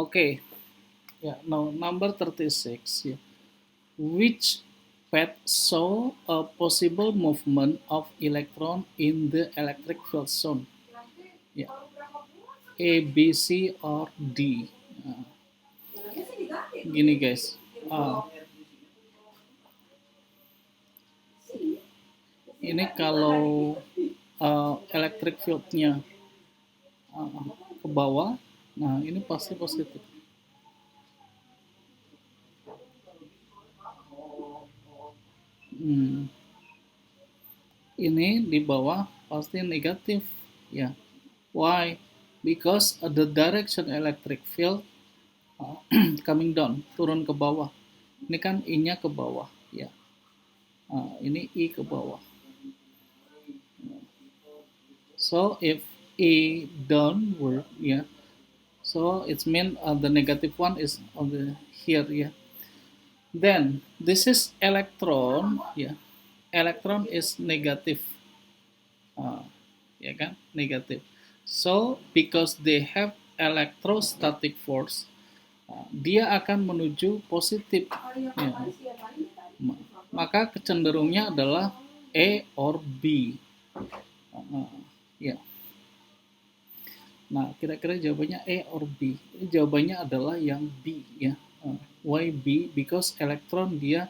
Okay, yeah, now number 36. Yeah. Which path show a possible movement of electron in the electric field zone? Yeah. A, B, C, or D? Uh, Gini guys, uh, ini kalau electric fieldnya ke bawah, nah ini pasti positif. Hmm, ini di bawah pasti negatif, ya. Why? Because the direction electric field coming down, turun ke bawah. Ini kan I-nya ke bawah, ya. Ini I ke bawah. So if I downward, ya. So it means the negative one is on the here, ya. Then this is electron, ya. Electron is negative, ya kan, negatif. So because they have electrostatic force, dia akan menuju positif. Ya. Maka kecenderungnya adalah A or B. Ya. Nah, kira-kira jawabannya A or B. Jawabannya adalah yang B, ya. Why B? Because elektron dia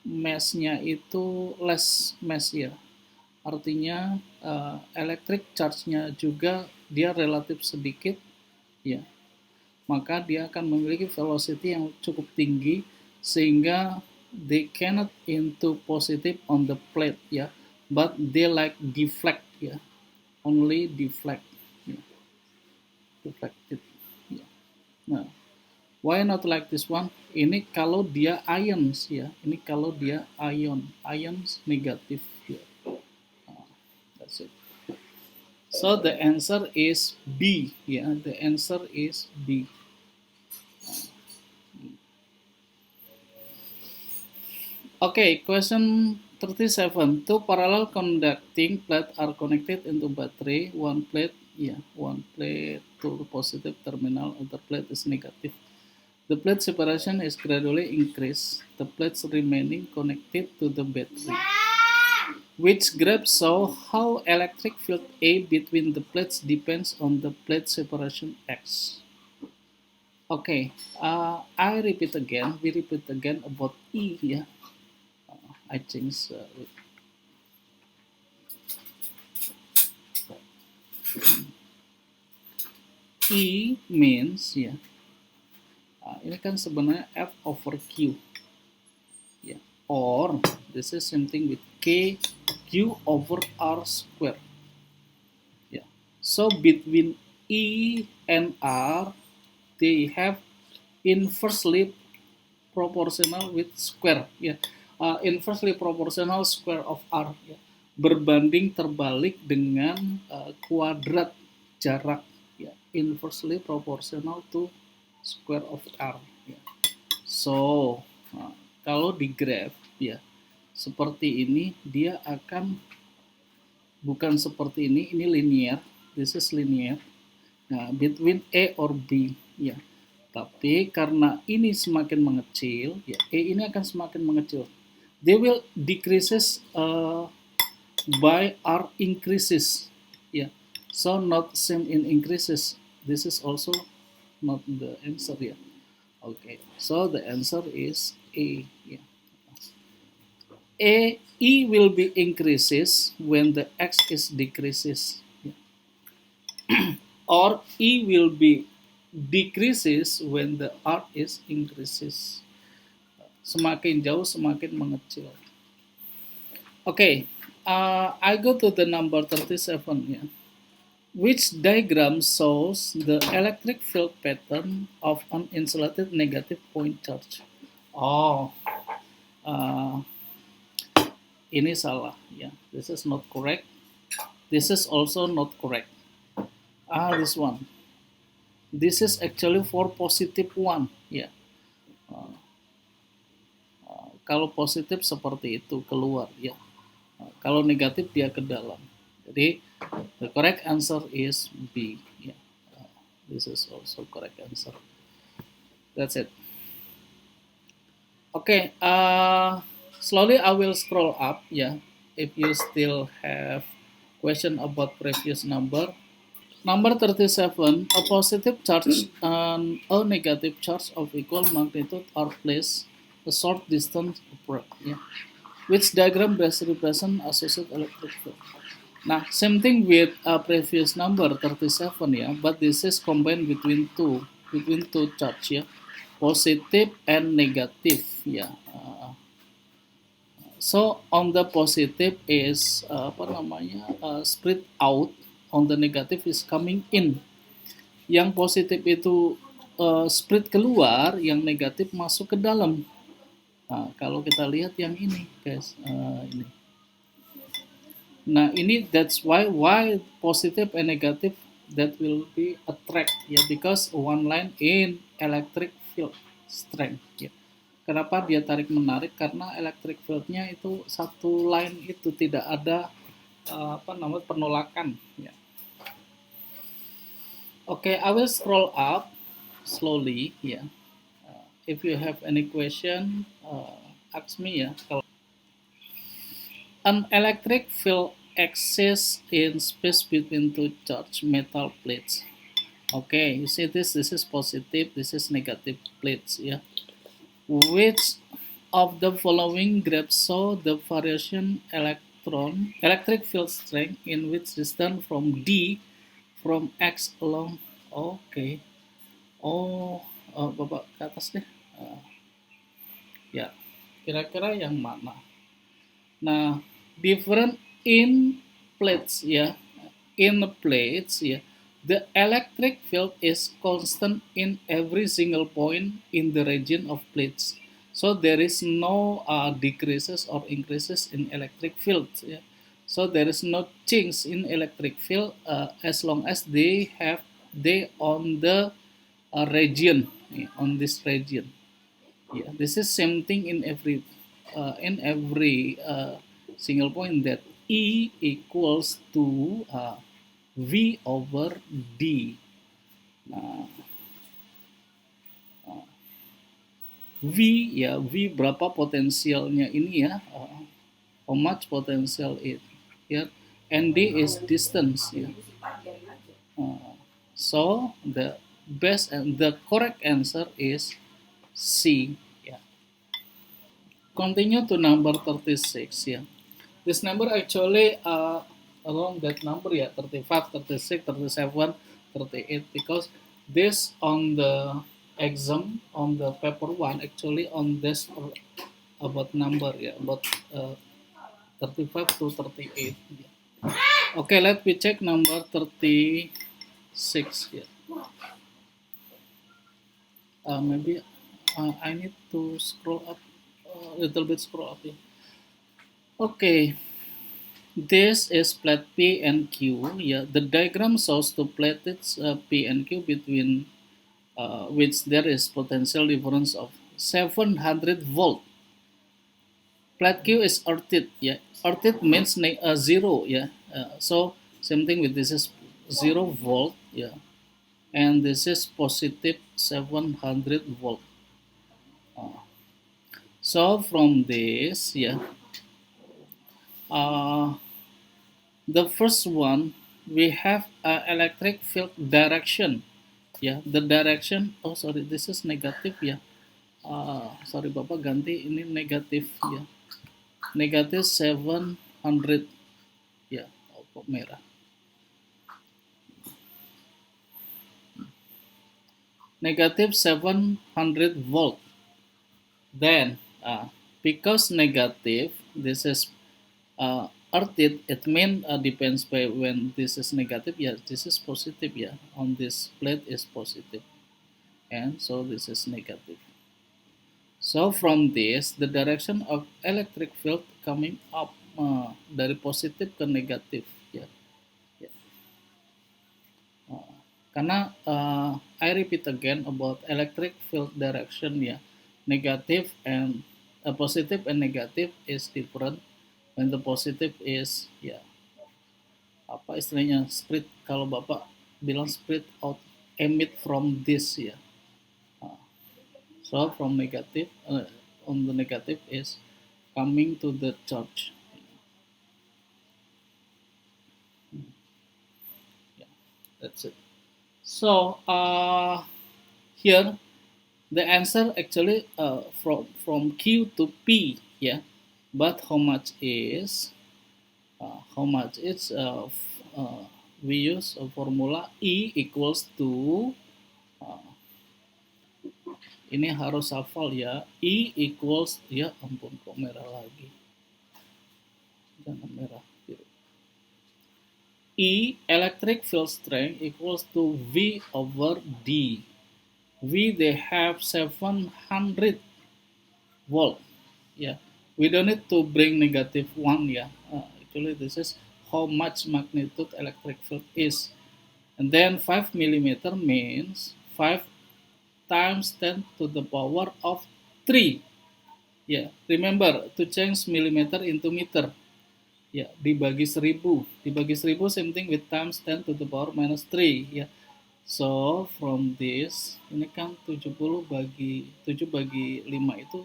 mass-nya itu less mass, ya. Artinya electric charge-nya juga dia relatif sedikit, ya. Maka dia akan memiliki velocity yang cukup tinggi sehingga they cannot into positive on the plate, ya, but they like deflect, ya, only deflect, ya. Deflected, ya. Nah, why not like this one? Ini kalau dia ions, ya, ini kalau dia ions negatif, ya. That's it. So the answer is B, ya. The answer is B. Okay, question 37. Two parallel conducting plates are connected into battery. One plate to the positive terminal, other plate is negative. The plate separation is gradually increased. The plates remaining connected to the battery. Which graph show how electric field A between the plates depends on the plate separation X. Okay, I repeat again. We repeat again about E, ya. I change E means, ya, ini kan sebenarnya F over Q, ya, or this is something with K Q over R square, ya. So between E and R they have inversely proportional with square, ya. Inversely proportional square of R, ya. Berbanding terbalik dengan kuadrat jarak, ya. Inversely proportional to square of R, ya. So kalau di graph, ya, seperti ini dia akan bukan seperti ini linear, this is linear. Nah, between A or B, ya. Tapi karena ini semakin mengecil, ya, E ini akan semakin mengecil. They will decreases by R increases, ya. So not same in increases. This is also not the answer, ya. Okay, so the answer is A, ya. E will be increases when the X is decreases, ya. Or E will be decreases when the R is increases. Semakin jauh semakin mengecil. Okay, I go to the number 37, ya. Which diagram shows the electric field pattern of an insulated negative point charge? Oh, ini salah, ya. This is not correct. This is also not correct. This one. This is actually for positive one, ya. Kalau positif seperti itu keluar, ya. Kalau negatif dia ke dalam. Jadi the correct answer is B, ya. This is also correct answer. That's it. Okay, slowly I will scroll up. Yeah, if you still have question about previous number. Number 37, a positive charge and a negative charge of equal magnitude are placed a short distance apart. Yeah. Which diagram best represent associated electric field? Nah, same thing with previous number 37 ya, but this is combined between two charge ya, positive and negative ya. So on the positive is apa namanya spread out, on the negative is coming in. Yang positif itu spread keluar, yang negatif masuk ke dalam. Nah, kalau kita lihat yang ini, guys, ini. Nah, ini that's why positive and negative that will be attract ya, because one line in electric field strength ya. Kenapa dia tarik menarik? Karena electric fieldnya itu satu line itu tidak ada apa namanya penolakan ya. Okay, I will scroll up slowly ya. If you have any question, ask me ya. An electric field exists in space between two charged metal plates. Okay, you see this. This is positive. This is negative plates. Yeah. Which of the following graphs show the variation electric field strength in which distance from D from X along? Okay. Oh, bapak ke atas deh. Ya, kira-kira yang mana? Nah, different in plates ya. In plates ya, the electric field is constant in every single point in the region of plates. So there is no decreases or increases in electric field. Ya. So there is no change in electric field as long as they on the region, on this region. Yeah, this is same thing in every single point, that E equals to V over D. Nah, V ya, V berapa potensialnya ini ya, how much potential it ya, and D is distance ya. So the best and the correct answer is C. Yeah. Continue to number 36. Yeah. This number actually along that number, yeah, 35, 36, 37, 38, because this on the exam on the paper one actually on this about number, yeah, about 35 to 38. Yeah. Okay, let me check number 36. Yeah. Maybe I need to scroll up a little bit, scroll up. Yeah. Okay, this is plate P and Q. Yeah, the diagram shows two plates P and Q between which there is potential difference of 700 volt. Plate Q is earthed. Yeah, earthed means zero. Yeah, so same thing with this is 0 volt. Yeah, and this is positive 700 volt. So from this, yeah, the first one we have electric field direction. Yeah, the direction. Oh sorry, this is negative ya. Sorry bapak, ganti ini negatif ya. Negatif 700 ya. Oh, kok merah. Negative 700 volt. Then because negative, this is earthed, it means depends by when this is negative. Yeah, this is positive. Yeah, on this plate is positive, and so this is negative. So from this, the direction of electric field coming up dari positif ke negatif. Ya. Ya. Karena I repeat again about electric field direction ya, negative and positive and negative is different. When the positive is ya apa istilahnya spread, kalau bapak bilang spread out emit from this ya. So from negative on the negative is coming to the charge. Yeah, that's it. So here the answer actually from Q to P, yeah. But how much it's we use a formula E equals to uh, ini harus hafal ya, E equals ya ampun kok merah lagi, jangan merah biru. E electric field strength equals to V over D. V they have 700 volt. Yeah, we don't need to bring negative one. Yeah, actually this is how much magnitude electric field is. And then 5 millimeter means 5 times 10 to the power of 3. Yeah, remember to change millimeter into meter. Ya, dibagi 1000. Dibagi 1000 same thing with times 10 to the power minus 3. Ya. So, from this, ini kan 70 bagi 7 bagi 5 itu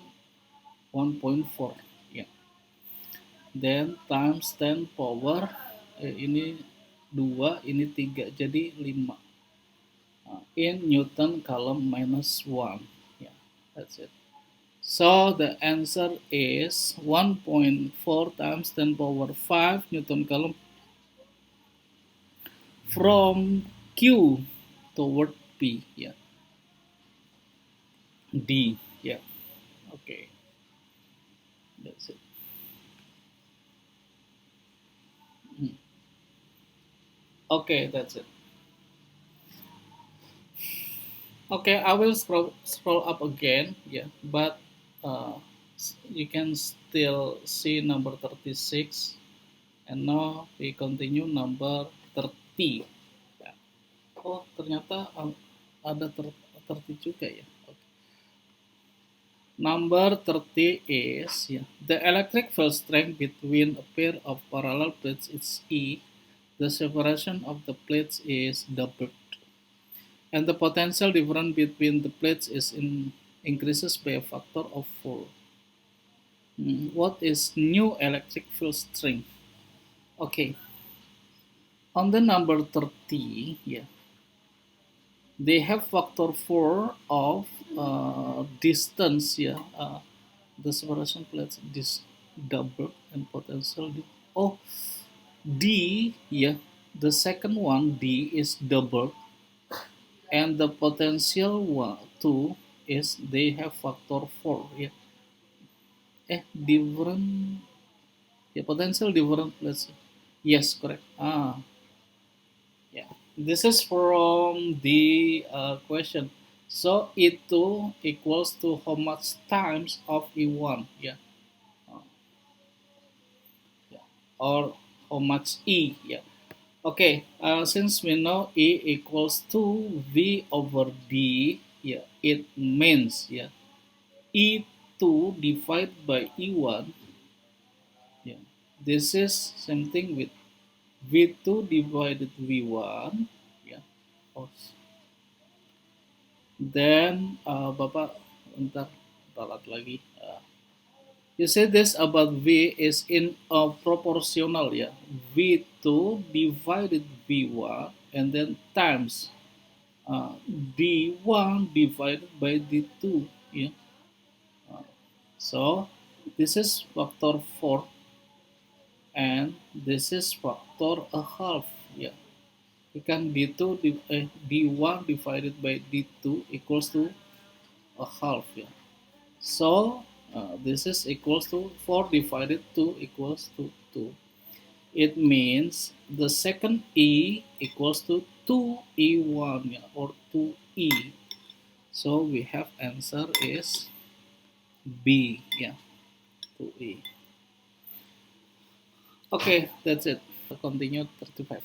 1.4. Ya. Then times 10 power, ini 2, ini 3, jadi 5. In Newton column minus 1. Yeah, that's it. So the answer is 1.4 times 10 power 5 Newton column from Q toward P. Yeah. D. Yeah. Okay. That's it. Okay, that's it. Okay, I will scroll up again. Yeah, but uh, you can still see number 36, and now we continue number 30. Ya. Oh, ternyata ada 30 juga ya. Okay. Number 30 is the electric field strength between a pair of parallel plates is E. The separation of the plates is doubled, and the potential difference between the plates is increases by a factor of 4. What is new electric field strength? Okay, on the number 30, they have factor 4 of distance. The separation plates this double and potential. Oh, D, the second one D is double, and the potential one 2 is they have factor 4. Different. Potential different plates. Yes, correct. Yeah. This is from the question. So E2 equals to how much times of E1? Uh, yeah. Or how much E? Yeah. Okay. Since we know E equals to V over D, it means E2 divided by E1. Yeah. This is same thing with V2 divided V1. Yeah. Oh, then Bapak bentar ralat lagi. You say this about V is in proportional V2 divided V1 and then times D1 divided by D2. So this is factor 4 and this is factor a half. We can D1 divided by D2 equals to a half. So this is equals to 4 divided 2 equals to 2. It means the second E equals to 2E1 or 2E. So we have answer is B, 2E. Okay, that's it. Continue 35.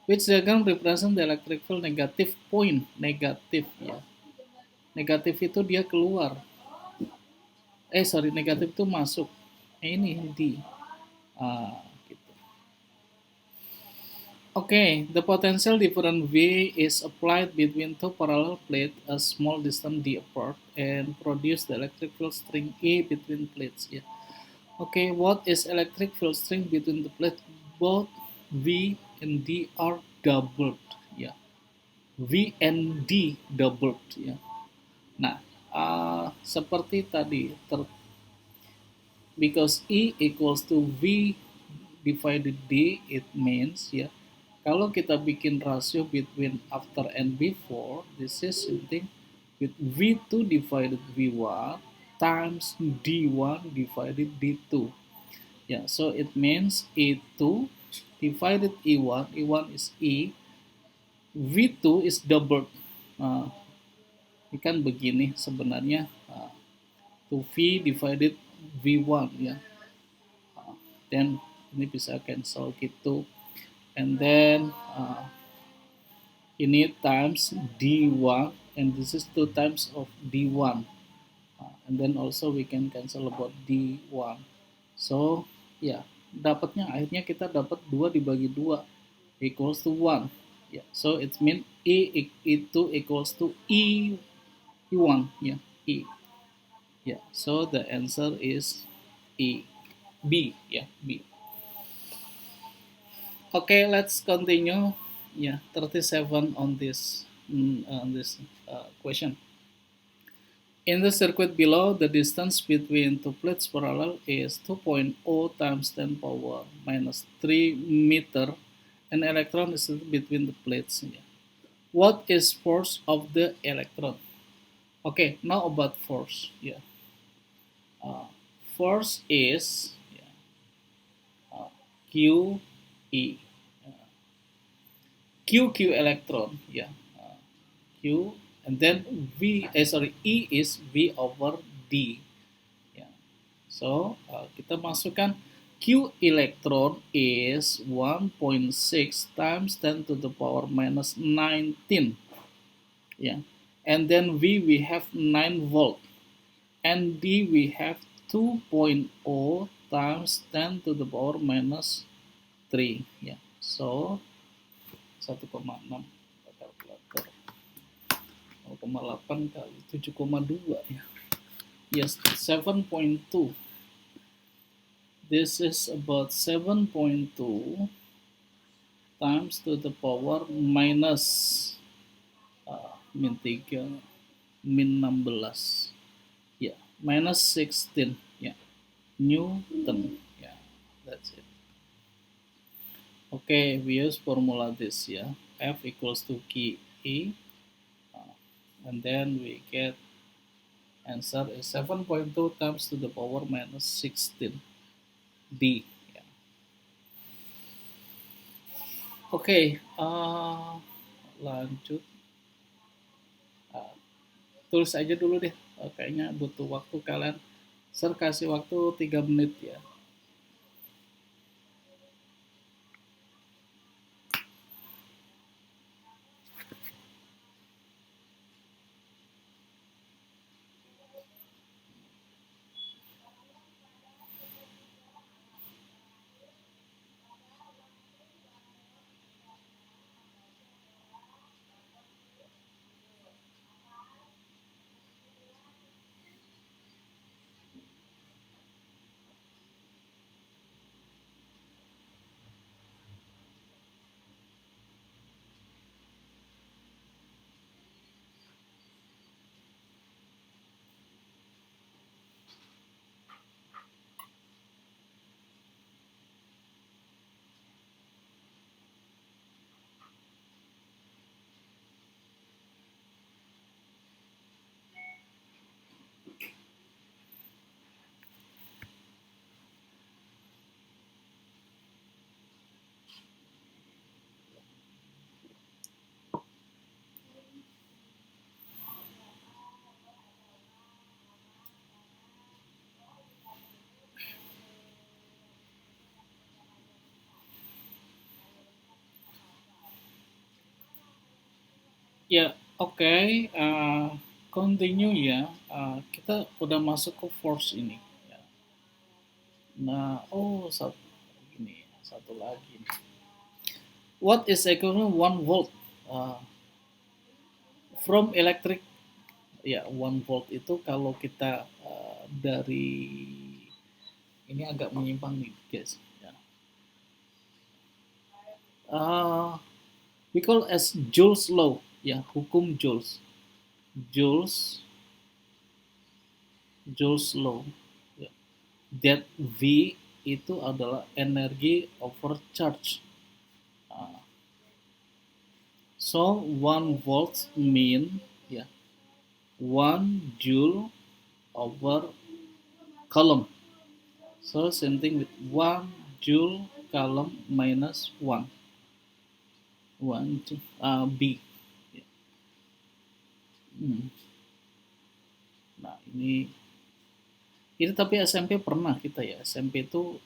Which diagram represent the electric field negative point? Negatif Negatif itu dia keluar. Negatif itu masuk. Ini D. Gitu. Okay, the potential difference V is applied between two parallel plates a small distance d apart and produce the electric field string E between plates. Yeah. Okay, what is electric field string between the plates? Both V and D are doubled. Yeah. V and D doubled. Ya. Nah, seperti tadi, because E equals to V divided D, it means ya, kalau kita bikin rasio between after and before, this is something with V2 divided V1 times D1 divided D2. Yeah, so it means E2 divided E1, E1 is E, V2 is doubled. Uh, ini kan begini sebenarnya, 2V divided V1 ya. Then ini bisa cancel gitu. And then ini times D1 and this is 2 times of D1. And then also we can cancel about D1. So ya, dapatnya akhirnya kita dapat 2 dibagi 2 equals to 1. Yeah, so it means E2 equals to E1 ya, E. Yeah, so the answer is E. B, yeah, B. Okay, let's continue. Yeah, 37 on this question. In the circuit below, the distance between two plates parallel is 2.0 times 10 power minus 3 meter. An electron is between the plates. Yeah. What is force of the electron? Okay, now about force. Yeah, force is Q E. Q electron, ya. Q and then E is V over D. Ya. So kita masukkan Q electron is 1.6 times 10 to the power minus 19. Yeah. And then V we have 9 volt. And D we have 2.0 times 10 to the power minus 3. Yeah. So 1,6 kalkulator 0,8 kali 7,2 ya. Yes, 7.2. This is about 7.2 times to the power minus min 3 min 16 ya, minus 16 ya, Newton ya. That's it. Okay, we use formula this ya. F equals to Q E and then we get answer is 7.2 times to the power minus 16 D. Yeah. Oke, lanjut. Tulis aja dulu deh. Kayaknya butuh waktu kalian. Saya kasih waktu 3 menit ya. Ya, oke. Continue ya. Kita udah masuk ke force ini. Ya. Nah, satu lagi nih. What is equivalent 1 volt? Uh, from electric, ya 1 volt itu kalau kita dari ini agak menyimpang nih guys. Ya. Uh, we call as Joule's law, ya hukum Joule's. Joule's law. Ya. That V itu adalah energi over charge. So 1 volt mean ya 1 joule over coulomb. So same thing with 1 joule coulomb minus 1. 1 B. Hmm. Nah ini tapi SMP pernah kita ya. SMP itu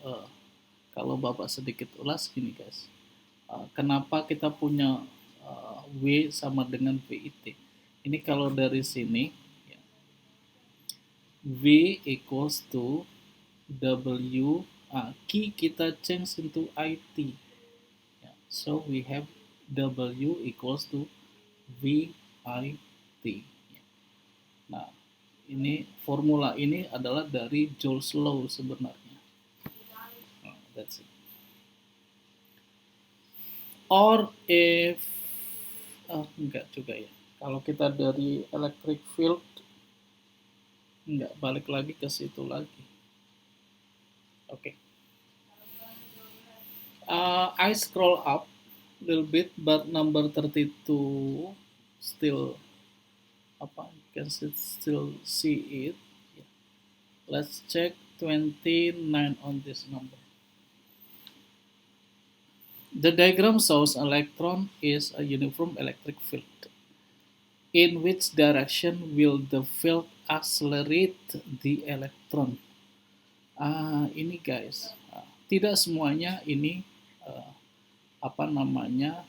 kalau Bapak sedikit ulas gini guys. Kenapa kita punya W sama dengan VIT? Ini kalau dari sini ya, V equals to W Q kita change into IT. Yeah. So we have W equals to VIT. Nah, ini formula ini adalah dari Joule's law sebenarnya. That's it. Or if enggak juga ya. Kalau kita dari electric field enggak balik lagi ke situ lagi. Oke. Okay. I scroll up a little bit, but number 32 still apa? You can still see it. Yeah. Let's check 29 on this number. The diagram shows an electron is a uniform electric field. In which direction will the field accelerate the electron? Ini guys, tidak semuanya ini apa namanya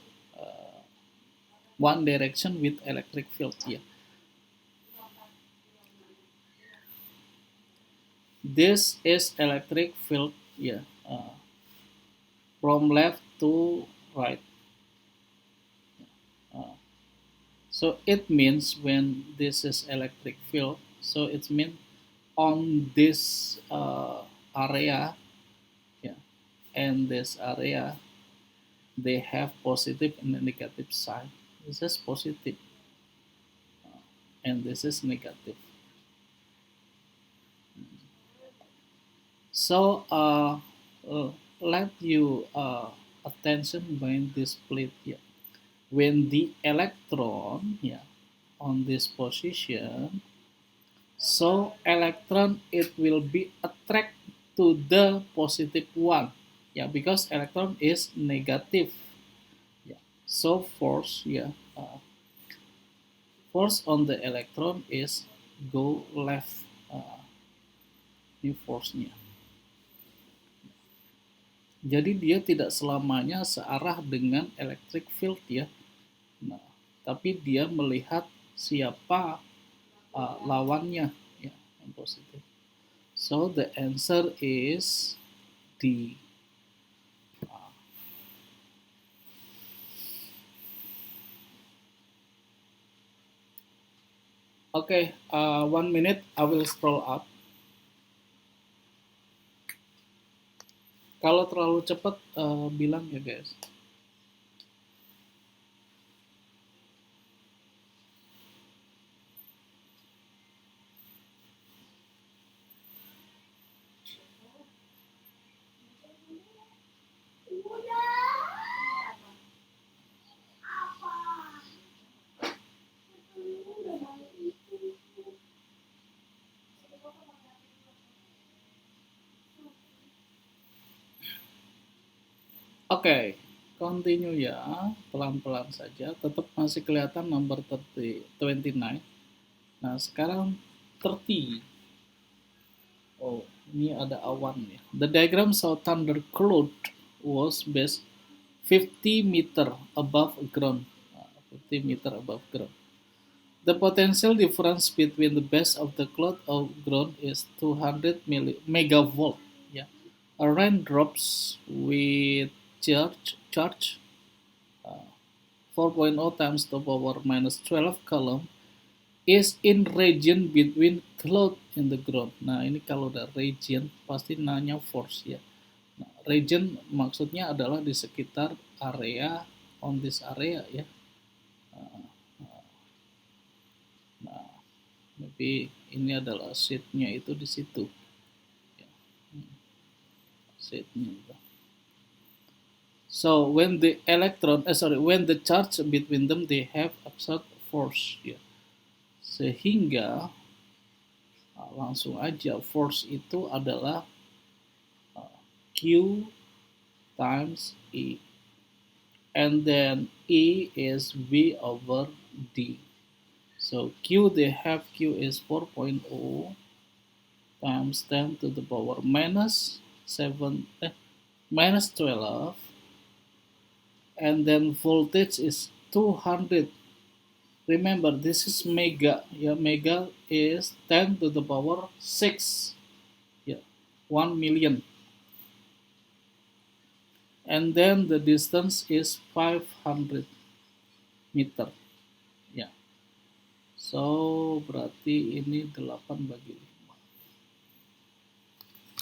one direction with electric field ya. This is electric field ya, from left to right. So it means when this is electric field, so it means on this area, yeah, and this area, they have positive and negative sign. This is positive, and this is negative. So let you attention when this plate here. When the electron on this position, so electron it will be attract to the positive one, because electron is negative. So force force on the electron is go left. Ini force-nya. Jadi dia tidak selamanya searah dengan electric field ya. Nah, tapi dia melihat siapa lawannya ya, yang positif. So the answer is D. Okay, 1 minute I will scroll up. Kalau terlalu cepat bilang ya guys. Oke, continue ya, pelan-pelan saja. Tetap masih kelihatan number 29. Nah, sekarang 30. Oh, ini ada awan ya. The diagram show thunder cloud was based 50 meter above ground. 50 meter above ground. The potential difference between the base of the cloud of ground is 200 megavolt. A raindrops with charge 4.0 times the power minus 12 coulomb is in region between cloud in the ground. Nah, ini kalau udah region pasti nanya force ya. Nah, region maksudnya adalah di sekitar area, on this area ya. Nah, maybe ini adalah sheet-nya itu di situ. Ya. Sheet-nya. So when the when the charge between them they have absorbed force ya. Sehingga langsung aja force itu adalah Q times E. And then E is V over D. So Q they have Q is 4.0 times 10 to the power minus 12, and then voltage is 200. Remember this is mega. Yeah, mega is 10 to the power 6. Yeah, 1 million. And then the distance is 500 meter. Ya. So berarti ini 8 bagi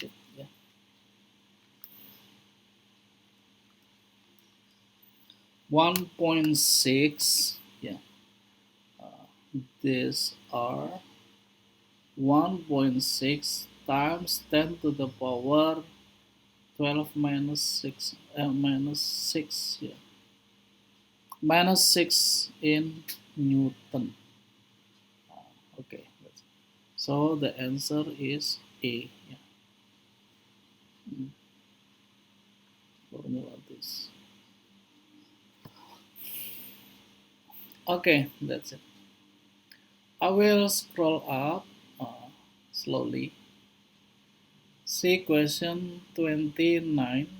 5. Ya. 1.6 ya. These are 1.6 times 10 to the power 12 minus 6 ya. Minus 6 in Newton. Okay, so the answer is A. Yeah. Formula this. Okay, that's it. I will scroll up slowly. See question 29.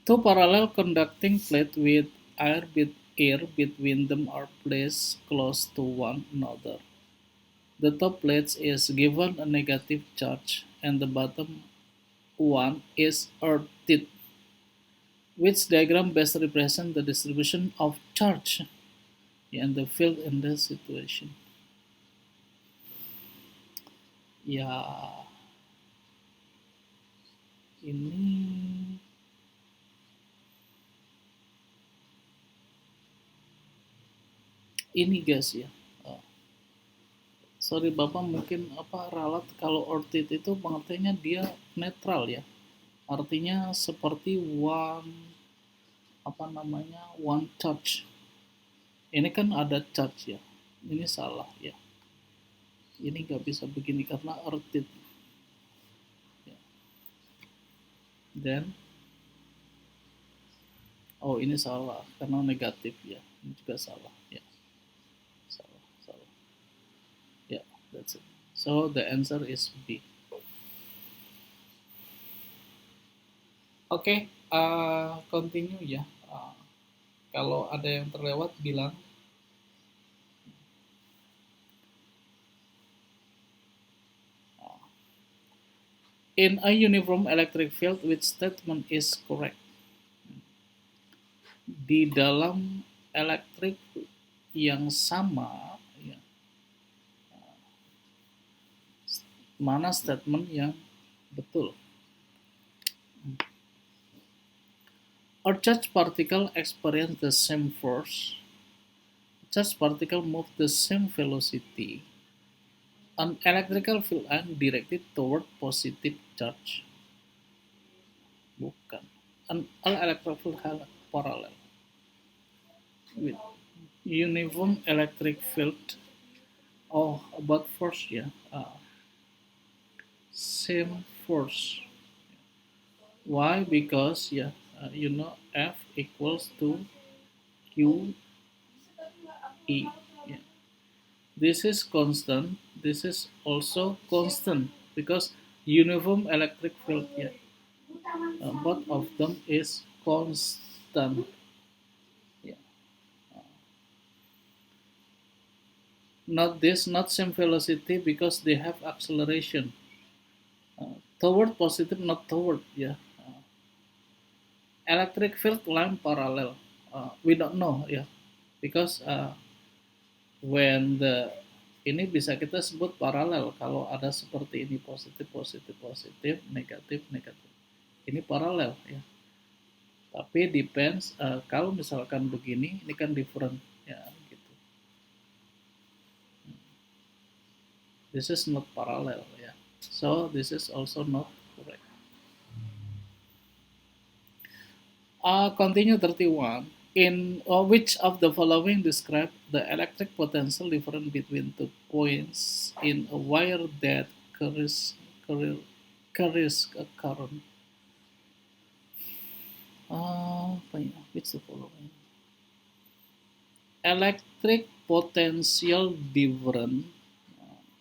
Two parallel conducting plates with air between them are placed close to one another. The top plate is given a negative charge and the bottom one is earthed. Which diagram best represents the distribution of charge and the field in this situation? Ya, ini guys ya. Sorry Bapak, mungkin ralat kalau earthed itu pengertiannya dia netral ya. Artinya seperti one charge. Ini kan ada charge ya. Ini salah ya. Ini nggak bisa begini karena earthed. Ya. Then, oh ini salah karena negatif ya. Ini juga salah ya. Salah. Ya, that's it. So the answer is B. Oke, continue ya. Kalau ada yang terlewat bilang. In a uniform electric field, which statement is correct? Di dalam elektrik yang sama, ya, mana statement yang betul? A charged particle experience the same force. A charged particle move the same velocity. An electrical field line directed toward positive charge. Bukan. An electric field parallel with uniform electric field. Oh, about force ya. Same force. Why? Because F equals to Q E. Yeah. This is constant. This is also constant because uniform electric field. Yeah. Both of them is constant. Yeah. Not same velocity because they have acceleration. Toward positive, not toward. Yeah. electric field line parallel. We don't know ya, because when the ini bisa kita sebut paralel kalau ada seperti ini, positif positif positif, negatif negatif. Ini paralel ya. Tapi depends kalau misalkan begini, ini kan different ya gitu. This is not parallel ya. So this is also not correct. Continue 31. In which of the following describe the electric potential difference between two points in a wire that carries a current? Which the following? Electric potential difference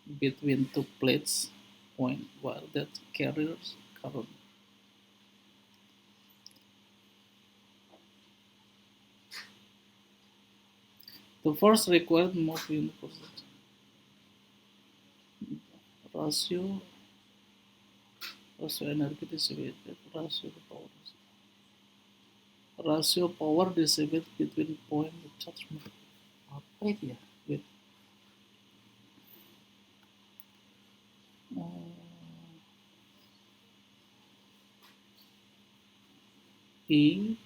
between two plates point wire that carries current. The first required more universal ratio energy dissipated, ratio power dissipated between point charge. Apa itu ya? Wait. E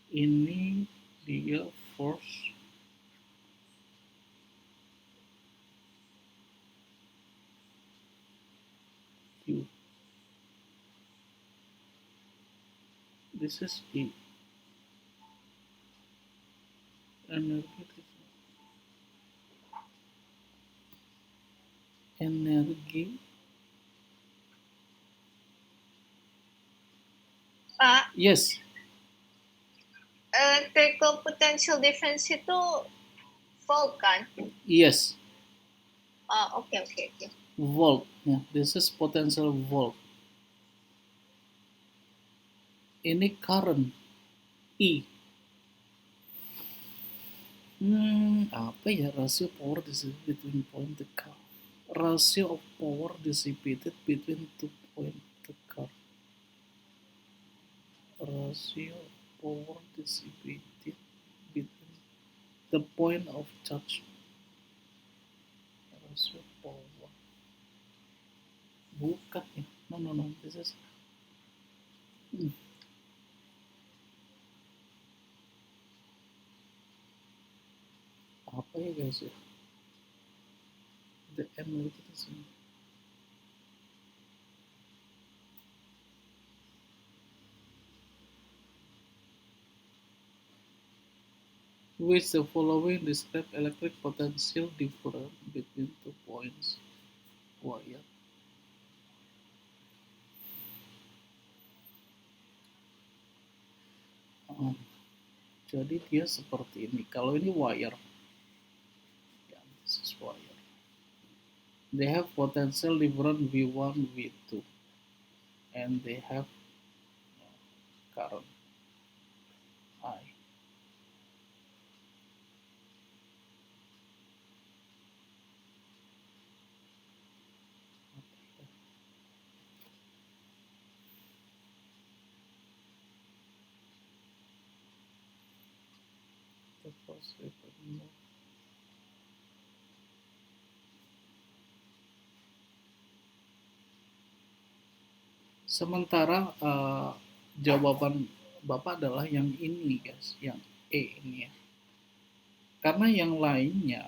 ini dia force Q. This is E. Energi. Pak, Yes. electrical potential difference itu volt kan? Yes. Okay. Volt. Yeah, this is potential volt. Ini current E. Apa ya rasio power dissipated between point the car? Ratio of power dissipated between two point the car. Ratio of power dissipated between the point of charge. Ratio power. Bukan ya? No. This is. Apa ya guys ya? The M kita sini. Which the following describe electric potential difference between two points wire? Jadi dia seperti ini. Kalau ini wire, yeah, this is wire. They have potential difference V1, V2, and they have current I. Sementara jawaban Bapak adalah yang ini guys, yang E ini ya. Karena yang lainnya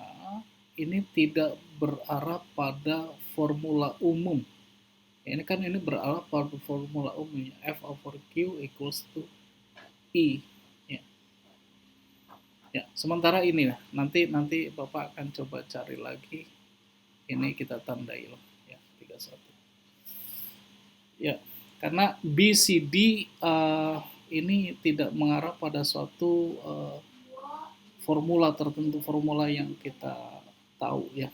ini tidak berarah pada formula umum. Ini kan ini berarah pada formula umum, F over Q equals to E. Ya, sementara ini lah. Nanti Bapak akan coba cari lagi. Ini kita tandai loh, ya 31. Ya, karena BCD ini tidak mengarah pada suatu formula tertentu, formula yang kita tahu ya.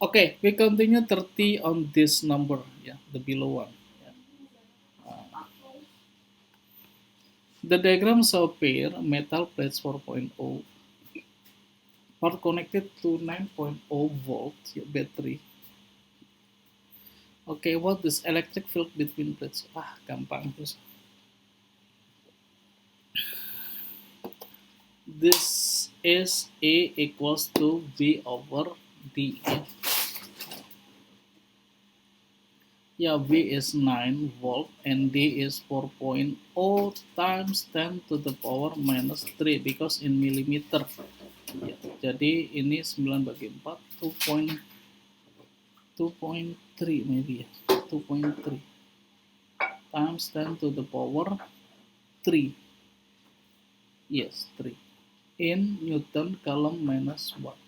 Okay, we continue 30 on this number, ya, the below one. Ya. The diagram show pair metal plates 4.0 are connected to 9.0 volt battery. Okay, what is electric field between plates? Gampang terus. This is A equals to V over D. Yeah, V is 9 volt and D is 4.0 times 10 to the power minus 3 because in millimeter. Ya, jadi ini 9 bagi 4, 2.3 maybe ya, 2.3 times 10 to the power 3. Yes, 3. In Newton column minus 1.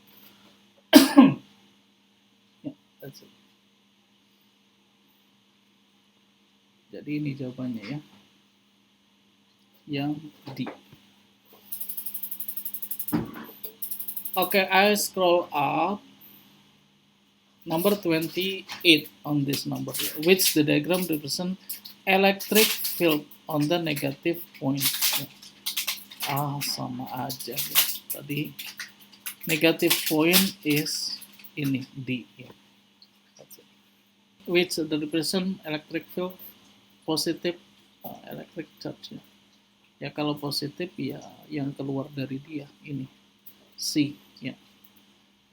Yeah, that's it. Jadi ini jawabannya ya. Yang D. Okay, I scroll up. Number 28 on this number, which the diagram represent electric field on the negative point. Sama aja ya. Tadi negative point is ini D ya. Which the represent electric field positive electric charge ya. Ya kalau positif ya yang keluar dari dia ini C ya.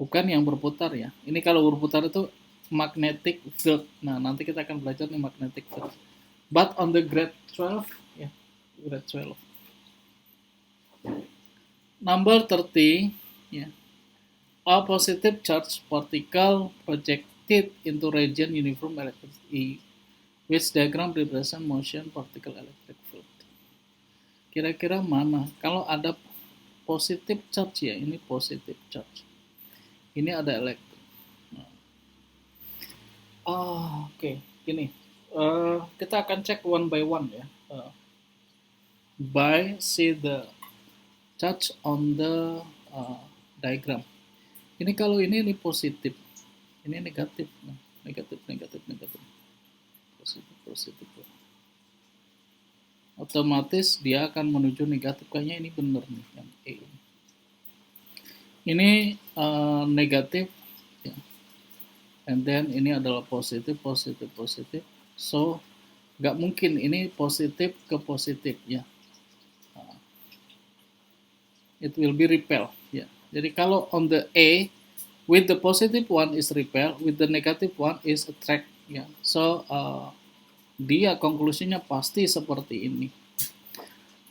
Bukan yang berputar ya. Ini kalau berputar itu magnetic field. Nah, nanti kita akan belajar nih magnetic field. But on the grade 12 ya, grade 12. Number 30 ya. A positive charge particle projected into region uniform electricity, which diagram represent motion particle electric field. Kira-kira mana? Kalau ada positive charge ya, ini positive charge. Ini ada elektron. Oke. Gini. Kita akan cek one by one ya. By see the charge on the diagram. Ini kalau ini positif, ini negatif. Nah, negatif. Positif. Otomatis dia akan menuju negatif. Kayaknya ini benar nih yang E. Ini negatif, ya. And then ini adalah positif. So nggak mungkin ini positif ke positif ya. It will be repel ya. Jadi kalau on the A, with the positive one is repel, with the negative one is attract ya. So dia konklusinya pasti seperti ini.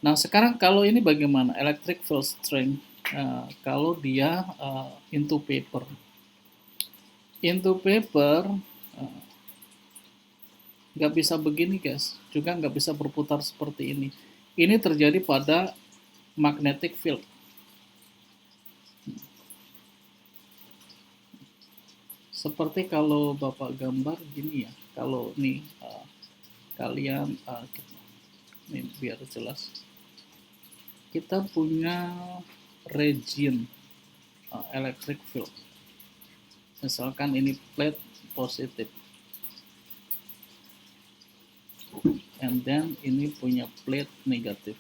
Nah sekarang kalau ini bagaimana? Electric field strength. Kalau dia into paper nggak bisa begini guys, juga nggak bisa berputar seperti ini. Ini terjadi pada magnetic field. Seperti kalau Bapak gambar gini ya, kalau nih kalian ini biar jelas, kita punya region electric field. Misalkan ini plate positif, and then ini punya plate negatif.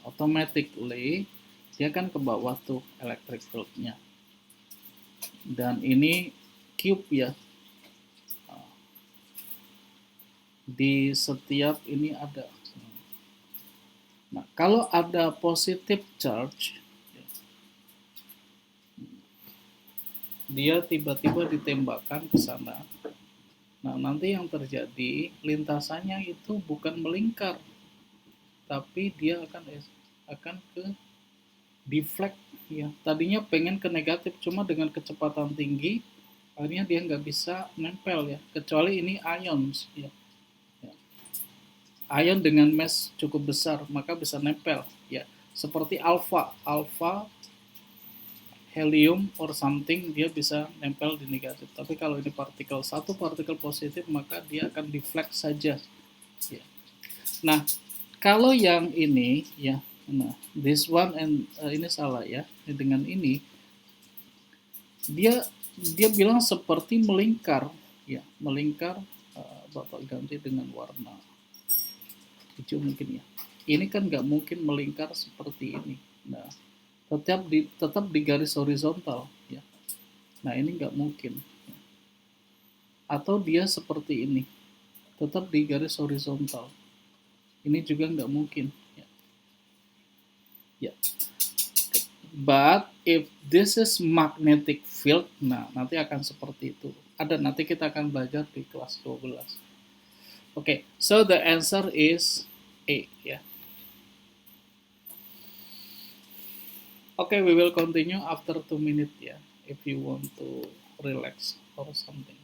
Automatically dia kan ke bawah tuh electric field-nya. Dan ini cube ya. Di setiap ini ada. Nah, kalau ada positive charge, dia tiba-tiba ditembakkan ke sana. Nah, nanti yang terjadi lintasannya itu bukan melingkar, tapi dia akan ke deflect ya. Tadinya pengen ke negatif, cuma dengan kecepatan tinggi, akhirnya dia nggak bisa nempel ya. Kecuali ini ions ya. Ion dengan mass cukup besar maka bisa nempel ya, seperti alpha helium or something, dia bisa nempel di negatif. Tapi kalau ini satu partikel positif maka dia akan deflect saja ya. Nah kalau yang ini ya, nah this one and ini salah ya, dengan ini dia bilang seperti melingkar ya, melingkar Bapak ganti dengan warna hijau mungkin ya. Ini kan nggak mungkin melingkar seperti ini. Nah, tetap di garis horizontal ya. Nah, ini nggak mungkin. Atau dia seperti ini, tetap di garis horizontal. Ini juga nggak mungkin. Ya. Ya. But if this is magnetic field, nah nanti akan seperti itu. Ada, nanti kita akan belajar di kelas 12. Okay, so the answer is A. Yeah. Okay, we will continue after 2 minutes. Yeah, if you want to relax or something.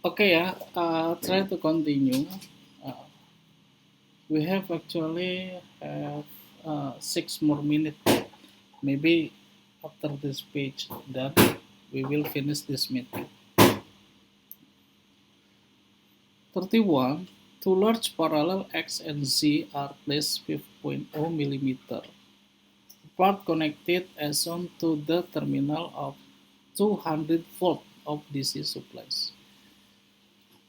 Okay, yeah, try to continue. Uh, we have actually have 6 more minutes. Maybe after this page, then we will finish this meeting. 31. Two large parallel X and Z are placed 5.0 mm apart, connected as shown to the terminal of 200 volt of DC supplies.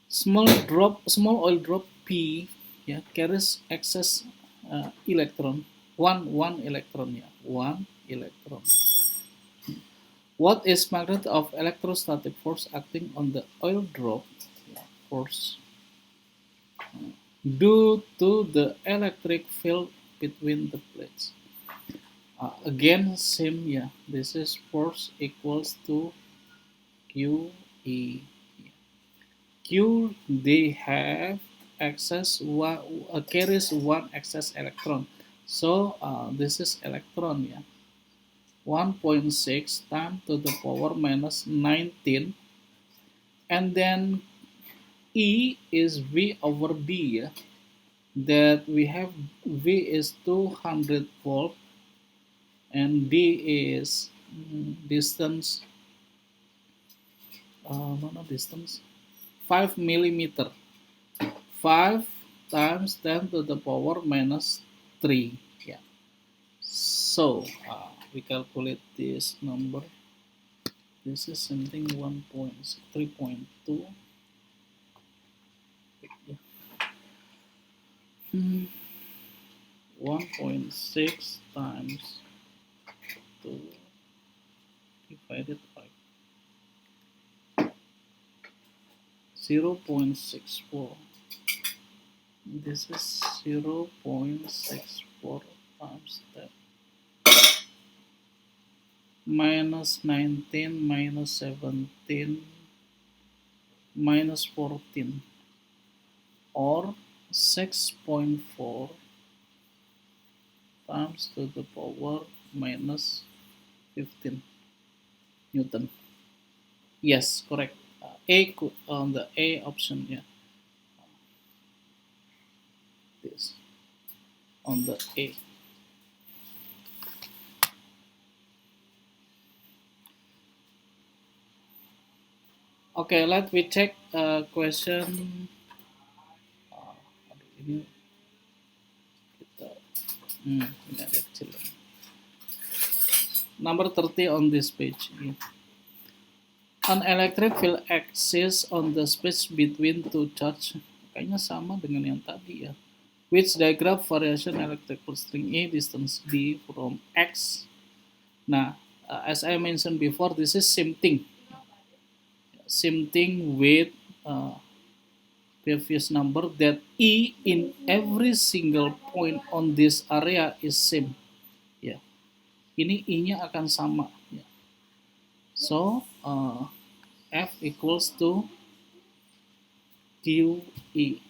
Small oil drop P, yeah, carries excess electron, one electron, yeah, one electron. What is magnitude of electrostatic force acting on the oil drop? Yeah, force due to the electric field between the plates. Again, same, yeah. This is force equals to QE. Q, they have excess one, carries one excess electron. So this is electron, yeah. 1.6 times to the power minus 19, and then E is V over D, yeah. That we have V is 200 volt and D is distance, distance 5 millimeter. 5 times 10 to the power minus 3. Yeah. So we calculate this number. This is something 3.2. Yeah. 1.6 times 2 divided by 0.64. This is 0.64 times that. Minus 19 minus 17 minus 14, or 6.4 times to the power minus 15 Newton. Yes, correct. A on the A option, yeah. This on the A. Okay, let we check question. Aduh, ini kita, ini ada kecil. Number 30 on this page. An electric field exists on the space between two charges. Kayaknya sama dengan yang tadi ya. Which diagram variation electric field string A distance D from X. Nah, as I mentioned before, this is same thing. Same thing with previous number that E in every single point on this area is same. Ya, ini I-nya akan sama. Ya. So, F equals to QE.